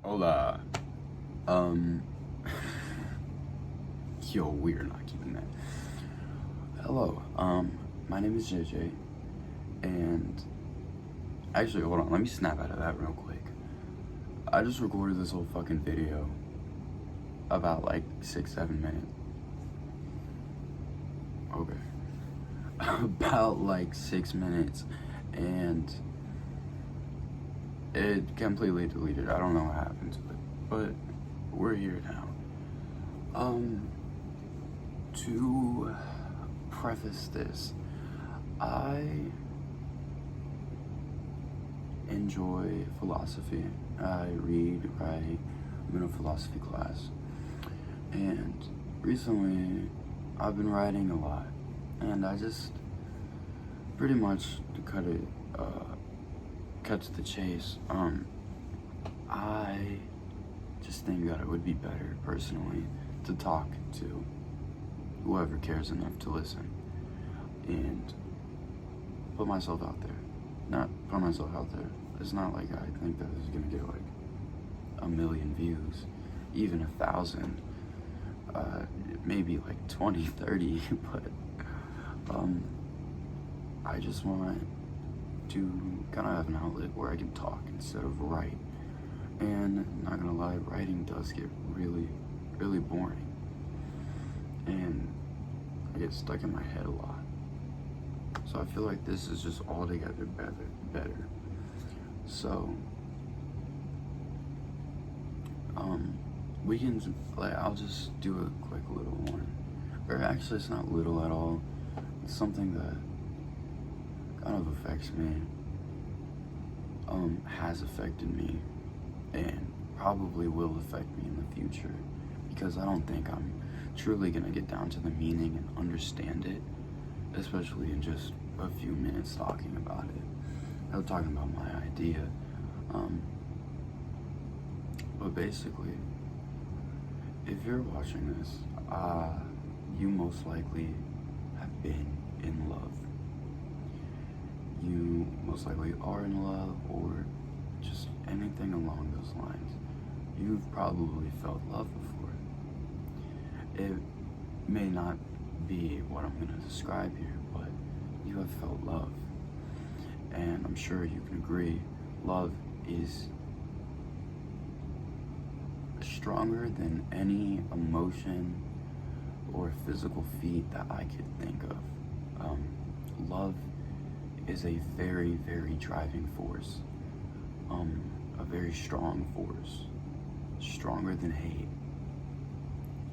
Hola. Um, Yo, we're not keeping that. Hello. My name is JJ, and actually, hold on. Let me snap out of that real quick. I just recorded this whole fucking video about like 6-7 minutes. Okay. About like 6 minutes, and it completely deleted. I don't know what happened to it, but we're here now. To preface this, I enjoy philosophy. I read, write, I'm in a philosophy class, and recently I've been writing a lot, and I just pretty much to cut to the chase. I just think that it would be better personally to talk to whoever cares enough to listen and put myself out there. Not put myself out there. It's not like I think that this is gonna get like 1 million views, even 1,000, maybe like 20, 30, but I just want to kind of have an outlet where I can talk instead of write. And not gonna lie, writing does get really, really boring. And I get stuck in my head a lot. So I feel like this is just altogether better. So, we can, like, I'll just do a quick little one. Or actually, it's not little at all. It's something that kind of affects me, has affected me, and probably will affect me in the future, because I don't think I'm truly gonna get down to the meaning and understand it, especially in just a few minutes talking about it. I was talking about my idea, but basically, if you're watching this, you most likely have been in love. You most likely are in love, or just anything along those lines. You've probably felt love before. It may not be what I'm going to describe here, but you have felt love. And I'm sure you can agree, love is stronger than any emotion or physical feat that I could think of. Love is a very, very driving force, a very strong force, stronger than hate,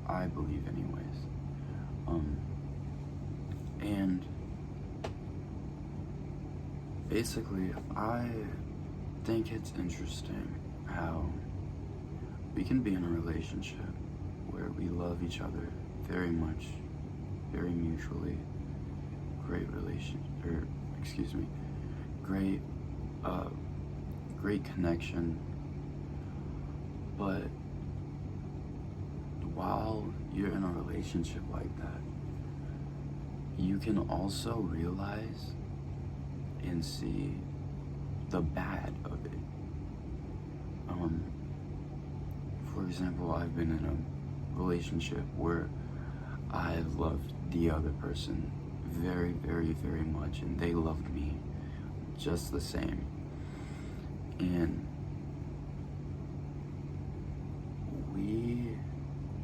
I believe anyways. And basically, I think it's interesting how we can be in a relationship where we love each other very much, very mutually, great great connection, but while you're in a relationship like that, you can also realize and see the bad of it. For example, I've been in a relationship where I loved the other person very, very, very much, and they loved me just the same. And we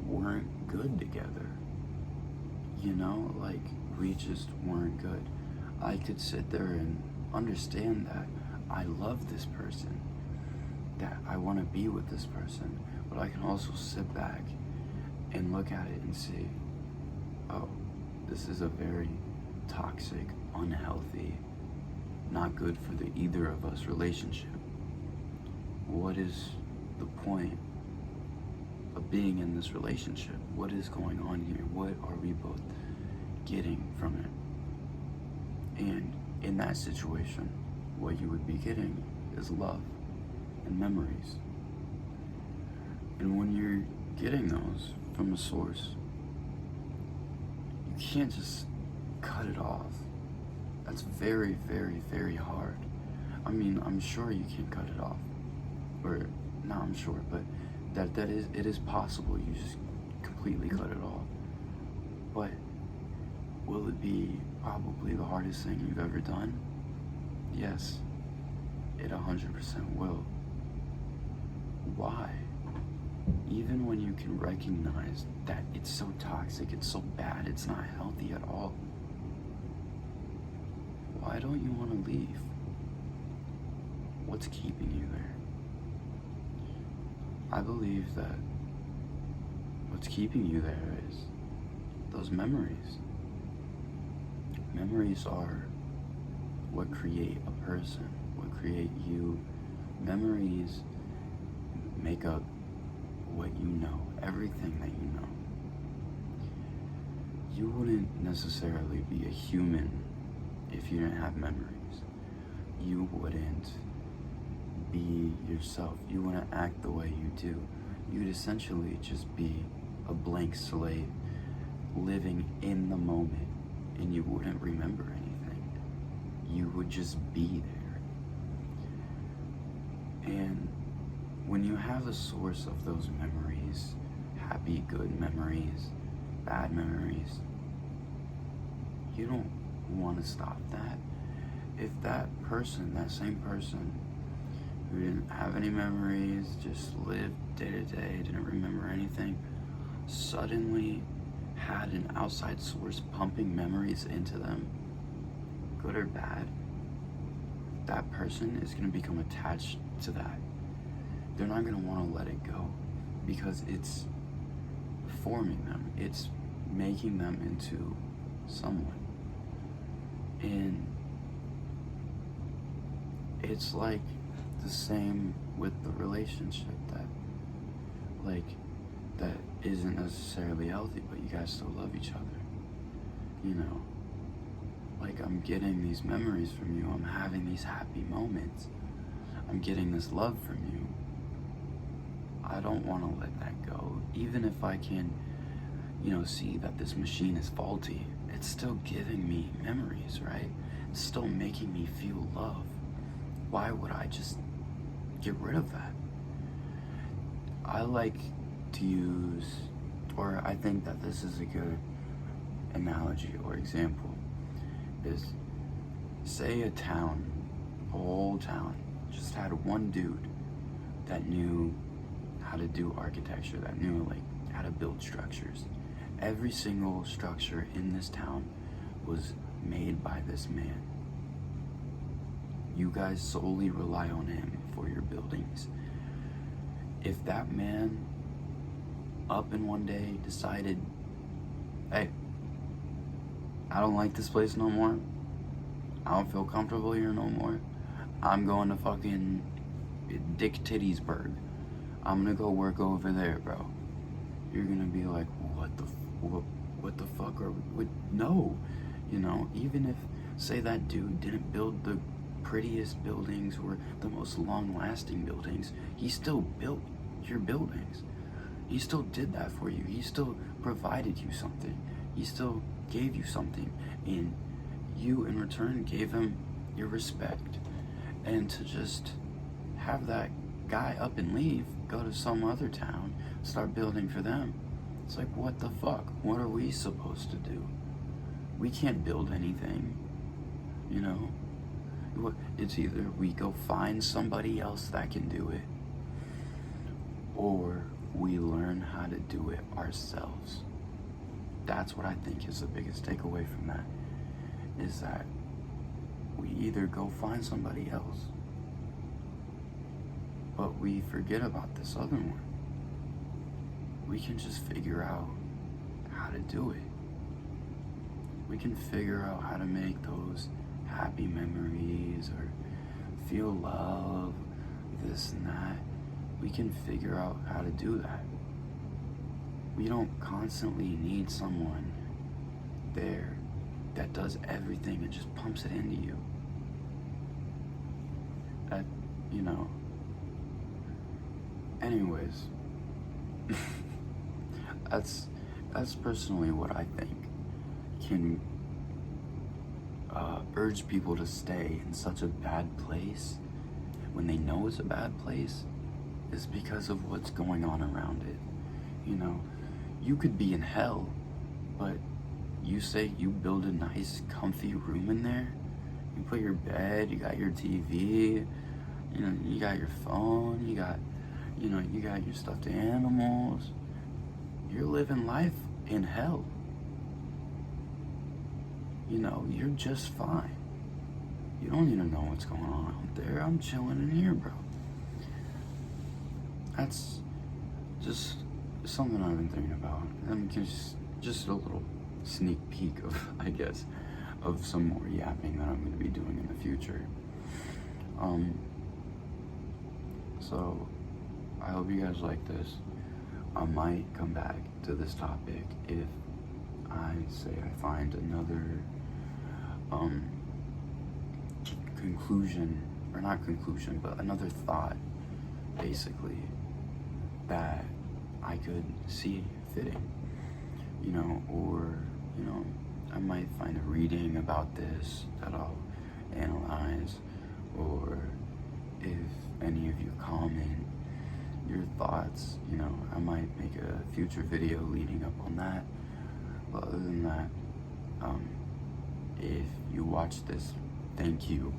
weren't good together. You know, like, we just weren't good. I could sit there and understand that I love this person, that I want to be with this person, but I can also sit back and look at it and see, oh, this is a very toxic, unhealthy, not good for the either of us relationship. What is the point of being in this relationship? What is going on here? What are we both getting from it? And in that situation, what you would be getting is love and memories. And when you're getting those from a source, you can't just cut it off. That's very, very, very hard. I mean, I'm sure you can cut it off, or No, I'm sure, but it is possible. You just completely cut it off. But will it be probably the hardest thing you've ever done? Yes, it 100% will. Why? Even when you can recognize that it's so toxic, it's so bad, it's not healthy at all, why don't you want to leave? What's keeping you there? I believe that what's keeping you there is those memories. Memories are what create a person, what create you. Memories make up what you know, everything that you know. You wouldn't necessarily be a human if you didn't have memories. You wouldn't be yourself. You wouldn't act the way you do. You'd essentially just be a blank slate living in the moment, and you wouldn't remember anything. You would just be there. And when you have a source of those memories, happy, good memories, bad memories, you don't want to stop that. If that person, that same person who didn't have any memories, just lived day to day, didn't remember anything, suddenly had an outside source pumping memories into them, good or bad, that person is going to become attached to that. They're not going to want to let it go because it's forming them. It's making them into someone. And it's like the same with the relationship that isn't necessarily healthy, but you guys still love each other. You know, like I'm getting these memories from you. I'm having these happy moments. I'm getting this love from you. I don't want to let that go. Even if I can, see that this machine is faulty, it's still giving me memories, right? It's still making me feel love. Why would I just get rid of that? I like to use, or I think that this is a good analogy or example, is say a whole town, just had one dude that knew how to do architecture, that knew how to build structures. Every single structure in this town was made by this man. You guys solely rely on him for your buildings. If that man up in one day decided, hey, I don't like this place no more, I don't feel comfortable here no more, I'm going to fucking Dick Tittiesburg, I'm gonna go work over there, bro. You're gonna be like, what the fuck are we? No, even if, say that dude didn't build the prettiest buildings or the most long-lasting buildings, he still built your buildings. He still did that for you. He still provided you something. He still gave you something, and you in return gave him your respect. And to just have that guy up and leave, go to some other town, start building for them, it's like, what the fuck? What are we supposed to do? We can't build anything, It's either we go find somebody else that can do it, or we learn how to do it ourselves. That's what I think is the biggest takeaway from that, is that we either go find somebody else, but we forget about this other one. We can just figure out how to do it. We can figure out how to make those happy memories or feel love, this and that. We can figure out how to do that. We don't constantly need someone there that does everything and just pumps it into you. That, anyways, that's personally what I think can urge people to stay in such a bad place when they know it's a bad place. is because of what's going on around it. You know, you could be in hell, but you say you build a nice, comfy room in there. You put your bed, you got your TV, you know, you got your phone, you got your stuffed animals. You're living life in hell. You know, you're just fine. You don't need to know what's going on out there. I'm chilling in here, bro. That's just something I've been thinking about. And just a little sneak peek of, I guess, of some more yapping that I'm going to be doing in the future. So I hope you guys like this. I might come back to this topic if I say I find another conclusion, or not conclusion, but another thought, basically, that I could see fitting, you know, or, you know, I might find a reading about this that I'll analyze, or if any of you comment your thoughts, you know, I might make a future video leading up on that. But other than that, if you watch this, thank you.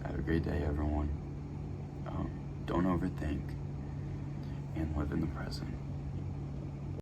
Have a great day, everyone. Don't overthink and live in the present.